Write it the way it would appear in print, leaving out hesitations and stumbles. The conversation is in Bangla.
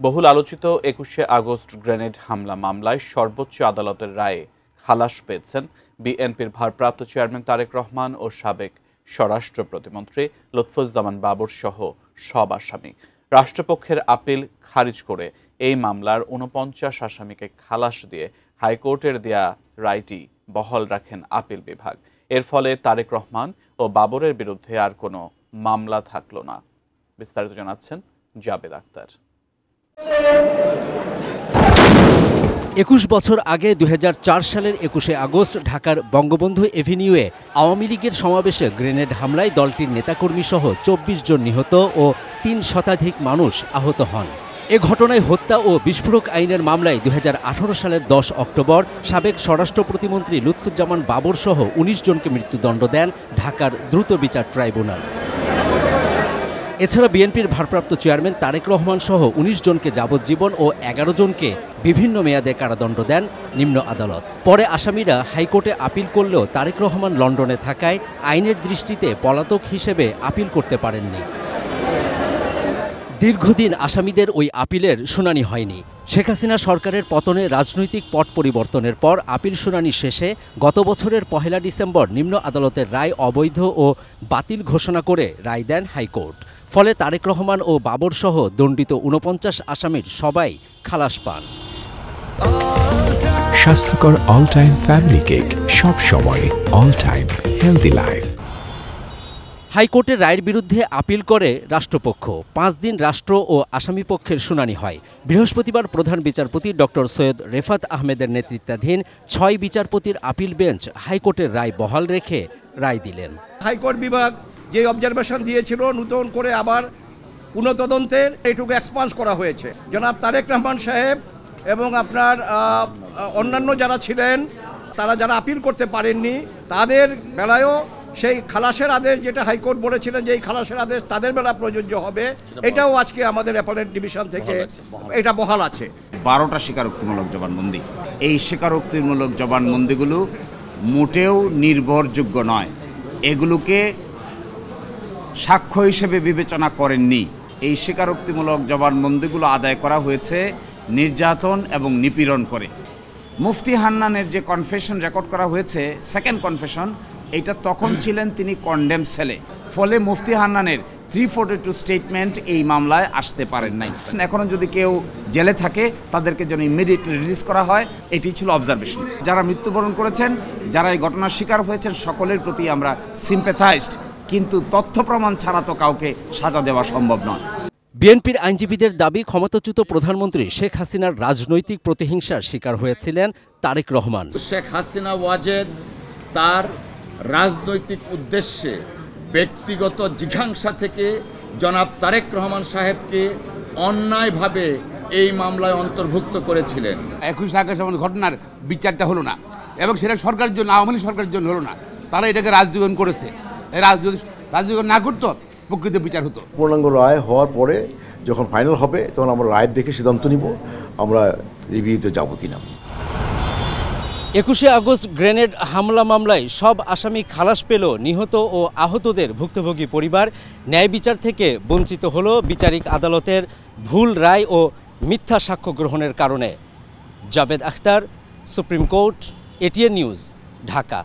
বহুল আলোচিত ২১শে আগস্ট গ্রেনেড হামলা মামলায় সর্বোচ্চ আদালতের রায়ে খালাস পেয়েছেন বিএনপির ভারপ্রাপ্ত চেয়ারম্যান তারেক রহমান ও সাবেক স্বরাষ্ট্র প্রতিমন্ত্রী লুৎফুজ্জামান বাবর সহ সব আসামি। রাষ্ট্রপক্ষের আপিল খারিজ করে এই মামলার ৪৯ আসামিকে খালাস দিয়ে হাইকোর্টের দেয়া রায়টি বহাল রাখেন আপিল বিভাগ। এর ফলে তারেক রহমান ও বাবরের বিরুদ্ধে আর কোনো মামলা থাকল না। বিস্তারিত জানাচ্ছেন জাবেদ আক্তার। ২১ বছর আগে ২০০৪ সালের ২১শে আগস্ট ঢাকার বঙ্গবন্ধু এভিনিউয়ে আওয়ামী লীগের সমাবেশে গ্রেনেড হামলায় দলটির নেতাকর্মী সহ ২৪ জন নিহত ও ৩ শতাধিক মানুষ আহত হন। এ ঘটনায় হত্যা ও বিস্ফোরক আইনের মামলায় ২০১৮ সালের ১০ অক্টোবর সাবেক স্বরাষ্ট্র প্রতিমন্ত্রী লুৎফুজ্জামান বাবর সহ ১৯ জনকে মৃত্যুদণ্ড দেন ঢাকার দ্রুত বিচার ট্রাইব্যুনাল। এছাড়া বিএনপির ভারপ্রাপ্ত চেয়ারম্যান তারেক রহমান সহ ১৯ জনকে যাবজ্জীবন ও ১১ জনকে বিভিন্ন মেয়াদে কারাদণ্ড দেন নিম্ন আদালত। পরে আসামিরা হাইকোর্টে আপিল করলেও তারেক রহমান লন্ডনে থাকায় আইনের দৃষ্টিতে পলাতক হিসেবে আপিল করতে পারেননি। দীর্ঘদিন আসামিদের ওই আপিলের শুনানি হয়নি। শেখ হাসিনা সরকারের পতনে রাজনৈতিক পট পরিবর্তনের পর আপিল শুনানি শেষে গত বছরের ১ ডিসেম্বর নিম্ন আদালতের রায় অবৈধ ও বাতিল ঘোষণা করে রায় দেন হাইকোর্ট। ফলে তারেক রহমান ও বাবর সহ দণ্ডিত ৪৯ আসামির সবাই খালাস পান। স্বাস্থ্যকর অল টাইম ফ্যামিলি কেক, সব সময় অল টাইম হেলদি লাইফ। হাইকোর্টের রায়ের বিরুদ্ধে আপিল করে রাষ্ট্রপক্ষ। ৫ দিন রাষ্ট্র ও আসামিপক্ষের শুনানি হয়। বৃহস্পতিবার প্রধান বিচারপতি ডক্টর সৈয়দ রেফাত আহমেদের নেতৃত্বাধীন ৬ বিচারপতির আপিল বেঞ্চ হাইকোর্টের রায় বহাল রেখে রায় দিলেন। হাইকোর্ট বিভাগ যে অবজারভেশন দিয়েছিল নতুন করে আবার পুনঃতদন্তের এইটুকু এক্সপান্স করা হয়েছে। জনাব তারেক রহমান সাহেব এবং আপনার অন্যান্য যারা ছিলেন তারা যারা আপিল করতে পারেননি তাদের বেলায়ও সেই খালাসের আদেশ যেটা হাইকোর্ট বলেছিলেন যে এই খালাসের আদেশ তাদের বেলা প্রযোজ্য হবে, এটাও আজকে আমাদের অ্যাপেলেট ডিভিশন থেকে এটা বহাল আছে। ১২টা স্বীকারোক্তিমূলক জবানবন্দি, এই স্বীকারোক্তিমূলক জবানবন্দিগুলো মোটেও নির্ভরযোগ্য নয়। এগুলোকে সাক্ষ্য হিসেবে বিবেচনা করেননি। এই স্বীকারোক্তিমূলক জবানবন্দিগুলো আদায় করা হয়েছে নির্যাতন এবং নিপীড়ন করে। মুফতি হান্নানের যে কনফেশন রেকর্ড করা হয়েছে, সেকেন্ড কনফেশন, এটা তখন ছিলেন তিনি কন্ডেম সেলে। ফলে মুফতি হান্নানের 342 স্টেটমেন্ট এই মামলায় আসতে পারেন নাই। এখনও যদি কেউ জেলে থাকে তাদেরকে যেন ইমিডিয়েটলি রিলিজ করা হয়, এটি ছিল অবজারভেশন। যারা মৃত্যুবরণ করেছেন, যারা এই ঘটনার শিকার হয়েছেন, সকলের প্রতি আমরা সিম্প্যাথাইজড, কিন্তু তথ্য প্রমাণ ছাড়া তো কাউকে সাজা দেওয়া সম্ভব নয়। বিএনপির আইনজীবীদের দাবি, ক্ষমতাচ্যুত প্রধানমন্ত্রী শেখ হাসিনার রাজনৈতিক প্রতিহিংসার শিকার হয়েছিলেন তারেক রহমান। শেখ হাসিনা ওয়াজেদ তার রাজনৈতিক উদ্দেশ্যে ব্যক্তিগত জিঘাংসা থেকে জনাব তারেক রহমান সাহেবকে অন্যায়ভাবে এই মামলায় অন্তর্ভুক্ত করেছিলেন। ২১ আগস্ট ঘটনার বিচারটা হলো না এবং সেটা সরকারের জন্য, আওয়ামী লীগ সরকারের জন্য হলো না। তারা এটাকে রাজজীবন করেছে। রাজজীবন না করতো প্রকৃত বিচার হতো। পূর্ণাঙ্গ রায় হওয়ার পরে যখন ফাইনাল হবে তখন আমরা রায় দেখে সিদ্ধান্ত নিব আমরা রিভিউতে যাব কিনা। ২১শে আগস্ট গ্রেনেড হামলা মামলায় সব আসামি খালাস পেল নিহত ও আহতদের ভুক্তভোগী পরিবার ন্যায় বিচার থেকে বঞ্চিত হলো বিচারিক আদালতের ভুল রায় ও মিথ্যা সাক্ষ্য গ্রহণের কারণে। Javed Akhtar, Supreme Court, ATN News, Dhaka.